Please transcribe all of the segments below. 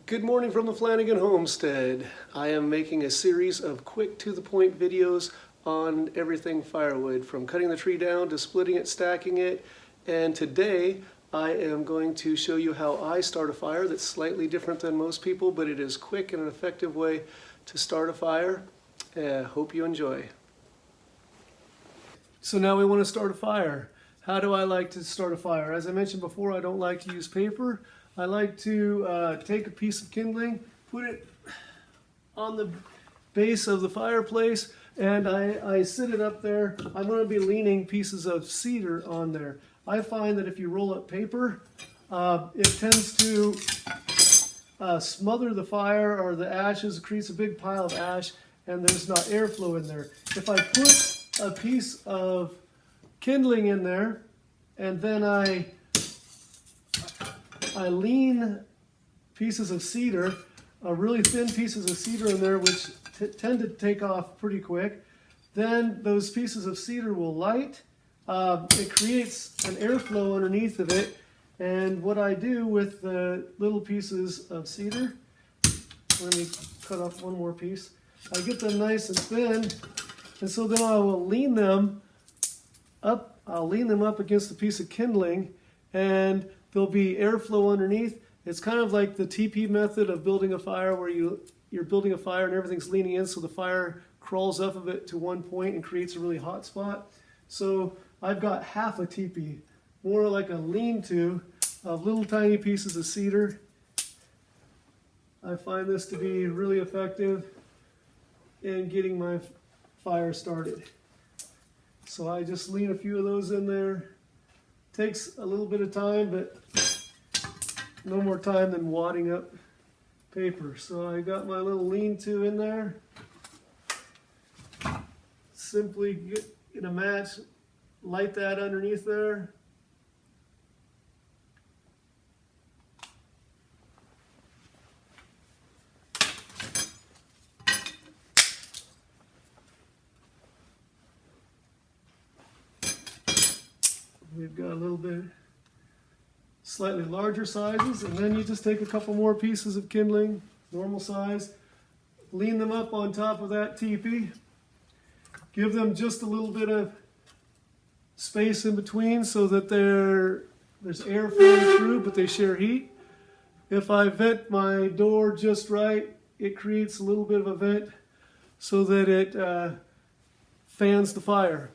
Good morning from the Flanagan homestead. I am making a series of quick to the point videos on everything firewood, from cutting the tree down to splitting it, stacking it, and today I am going to show you how I start a fire that's slightly different than most people, but it is quick and an effective way to start a fire. Hope you enjoy. So now we want to start a fire. How do I like to start a fire? As I mentioned before, I don't like to use paper. I like to take a piece of kindling, put it on the base of the fireplace, and I sit it up there. I'm going to be leaning pieces of cedar on there. I find that if you roll up paper, it tends to smother the fire, or the ashes, creates a big pile of ash, and there's not airflow in there. If I put a piece of kindling in there, and then I lean pieces of cedar, really thin pieces of cedar in there, which tend to take off pretty quick. Then those pieces of cedar will light. It creates an airflow underneath of it. And what I do with the little pieces of cedar, let me cut off one more piece. I get them nice and thin, and so then I will lean them up. I'll lean them up against a piece of kindling, and there'll be airflow underneath. It's kind of like the teepee method of building a fire, where you're building a fire and everything's leaning in, so the fire crawls up of it to one point and creates a really hot spot. So I've got half a teepee, more like a lean-to of little tiny pieces of cedar. I find this to be really effective in getting my fire started. So I just lean a few of those in there. Takes a little bit of time, but no more time than wadding up paper. So I got my little lean-to in there. Simply get a match, light that underneath there. We've got a little bit slightly larger sizes, and then you just take a couple more pieces of kindling, normal size, lean them up on top of that teepee, give them just a little bit of space in between so that there's air flowing through, but they share heat. If I vent my door just right, it creates a little bit of a vent so that it fans the fire.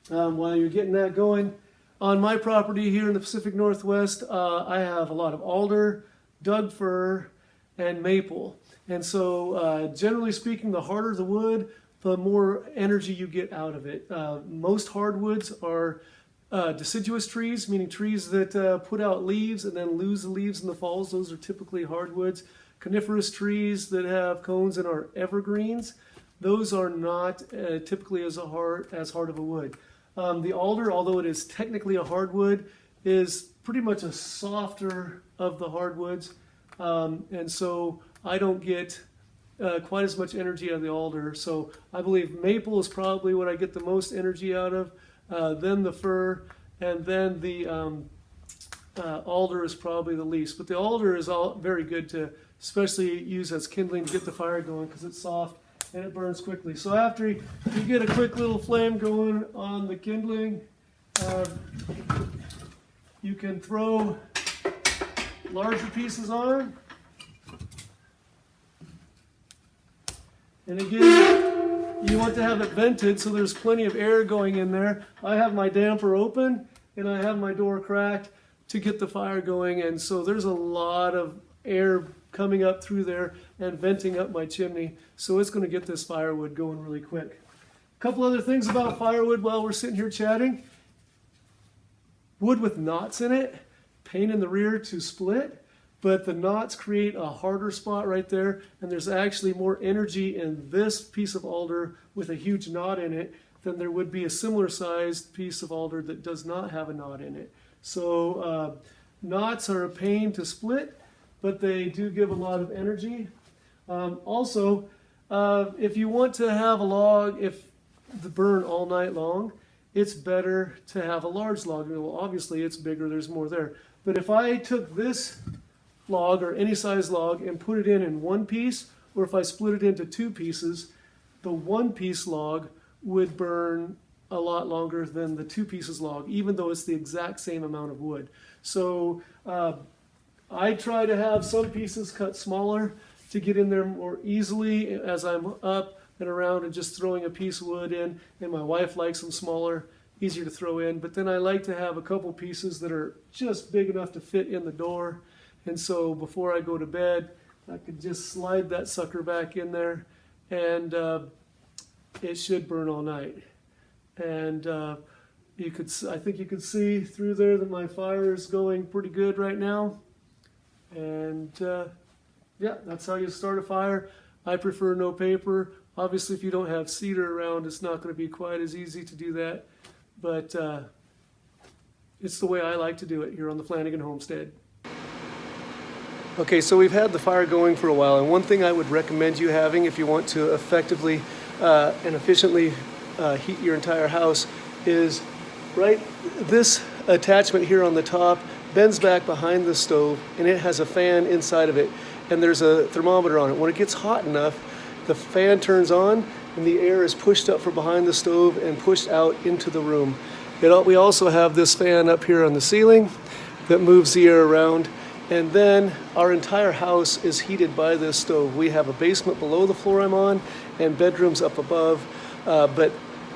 While you're getting that going, on my property here in the Pacific Northwest, I have a lot of alder, Doug fir, and maple. And so generally speaking, the harder the wood, the more energy you get out of it. Most hardwoods are deciduous trees, meaning trees that put out leaves and then lose the leaves in the falls. Those are typically hardwoods. Coniferous trees that have cones and are evergreens, those are not typically as hard of a wood. The alder, although it is technically a hardwood, is pretty much a softer of the hardwoods, and so I don't get quite as much energy out of the alder. So I believe maple is probably what I get the most energy out of, then the fir, and then the alder is probably the least. But the alder is very good to especially use as kindling to get the fire going, because it's soft and it burns quickly. So after you get a quick little flame going on the kindling, you can throw larger pieces on. And again, you want to have it vented so there's plenty of air going in there. I have my damper open and I have my door cracked to get the fire going, and so there's a lot of air coming up through there and venting up my chimney, so it's going to get this firewood going really quick. A couple other things about firewood while we're sitting here chatting. Wood with knots in it, pain in the rear to split, but the knots create a harder spot right there, and there's actually more energy in this piece of alder with a huge knot in it than there would be a similar sized piece of alder that does not have a knot in it. So knots are a pain to split, but they do give a lot of energy. Also, if you want to have a log, if the burn all night long, it's better to have a large log. Well, obviously it's bigger, there's more there. But if I took this log or any size log and put it in one piece, or if I split it into two pieces, the one piece log would burn a lot longer than the two pieces log, even though it's the exact same amount of wood. So I try to have some pieces cut smaller to get in there more easily as I'm up and around and just throwing a piece of wood in, and my wife likes them smaller, easier to throw in. But then I like to have a couple pieces that are just big enough to fit in the door, and so before I go to bed I could just slide that sucker back in there, and it should burn all night. And I think you could see through there that my fire is going pretty good right now. And yeah, that's how you start a fire. I prefer no paper. Obviously, if you don't have cedar around, it's not going to be quite as easy to do that. But it's the way I like to do it here on the Flanagan Homestead. Okay, so we've had the fire going for a while, and one thing I would recommend you having if you want to effectively and efficiently heat your entire house is this attachment here on the top bends back behind the stove, and it has a fan inside of it, and there's a thermometer on it. When it gets hot enough, the fan turns on and the air is pushed up from behind the stove and pushed out into the room. We also have this fan up here on the ceiling that moves the air around, and then our entire house is heated by this stove. We have a basement below the floor I'm on and bedrooms up above, but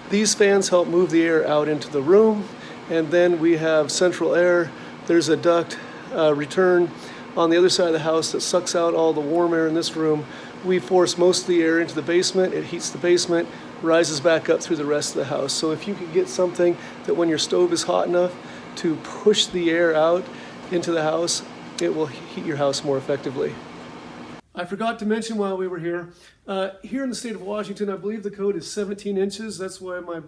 these fans help move the air out into the room, and then we have central air. There's a duct return on the other side of the house that sucks out all the warm air in this room. We force most of the air into the basement. It heats the basement, rises back up through the rest of the house. So if you could get something that when your stove is hot enough to push the air out into the house, it will heat your house more effectively. I forgot to mention while we were here, here in the state of Washington, I believe the code is 17 inches. That's why my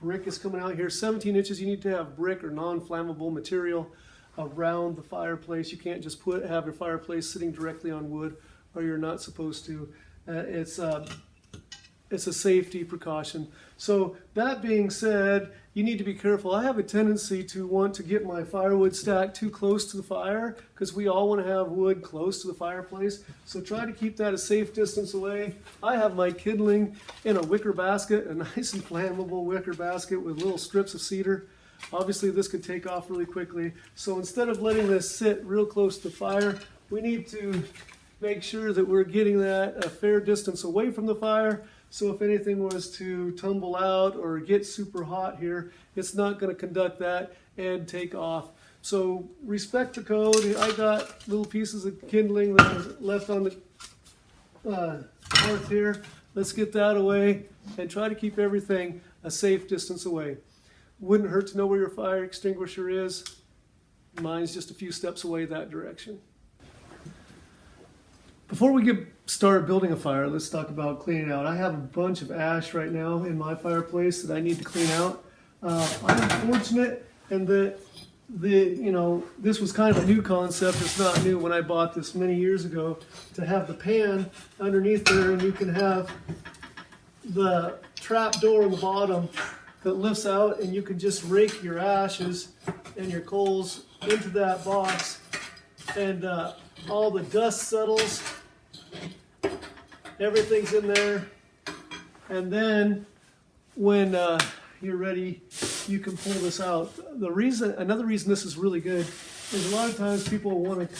brick is coming out here. 17 inches, you need to have brick or non-flammable material around the fireplace. You can't just have your fireplace sitting directly on wood, or you're not supposed to. It's a safety precaution. So that being said, you need to be careful. I have a tendency to want to get my firewood stacked too close to the fire, because we all want to have wood close to the fireplace. So try to keep that a safe distance away. I have my kindling in a wicker basket, a nice and flammable wicker basket with little strips of cedar. Obviously this could take off really quickly. So instead of letting this sit real close to the fire, we need to make sure that we're getting that a fair distance away from the fire. So if anything was to tumble out or get super hot here, it's not going to conduct that and take off. So respect the code. I got little pieces of kindling that was left on the hearth here. Let's get that away and try to keep everything a safe distance away. Wouldn't hurt to know where your fire extinguisher is. Mine's just a few steps away that direction. Before we get started building a fire, let's talk about cleaning out. I have a bunch of ash right now in my fireplace that I need to clean out. I'm fortunate in that this was kind of a new concept. It's not new when I bought this many years ago, to have the pan underneath there, and you can have the trap door on the bottom that lifts out, and you can just rake your ashes and your coals into that box, and all the dust settles, everything's in there, and then when you're ready, you can pull this out. Another reason this is really good is a lot of times people want to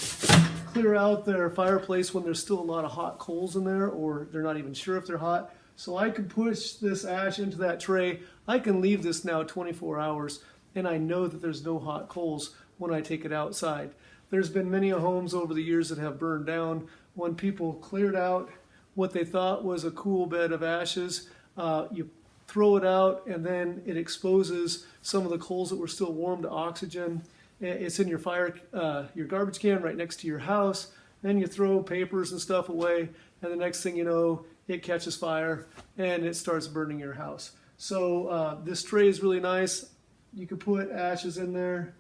clear out their fireplace when there's still a lot of hot coals in there, or they're not even sure if they're hot. So I can push this ash into that tray. I can leave this now 24 hours, and I know that there's no hot coals when I take it outside. There's been many homes over the years that have burned down when people cleared out what they thought was a cool bed of ashes. You throw it out, and then it exposes some of the coals that were still warm to oxygen. It's in your garbage can right next to your house. Then you throw papers and stuff away, and the next thing you know, it catches fire and it starts burning your house. So this tray is really nice. You could put ashes in there,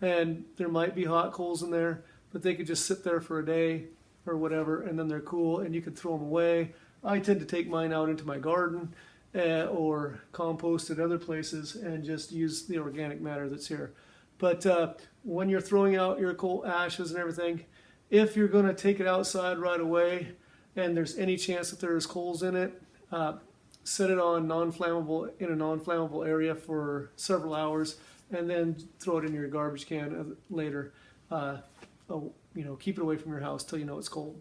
and there might be hot coals in there, but they could just sit there for a day or whatever, and then they're cool, and you can throw them away. I tend to take mine out into my garden or compost at other places and just use the organic matter that's here. But when you're throwing out your coal ashes and everything, if you're going to take it outside right away and there's any chance that there's coals in it, set it on non-flammable in a non-flammable area for several hours, and then throw it in your garbage can later. You know, keep it away from your house till you know it's cold.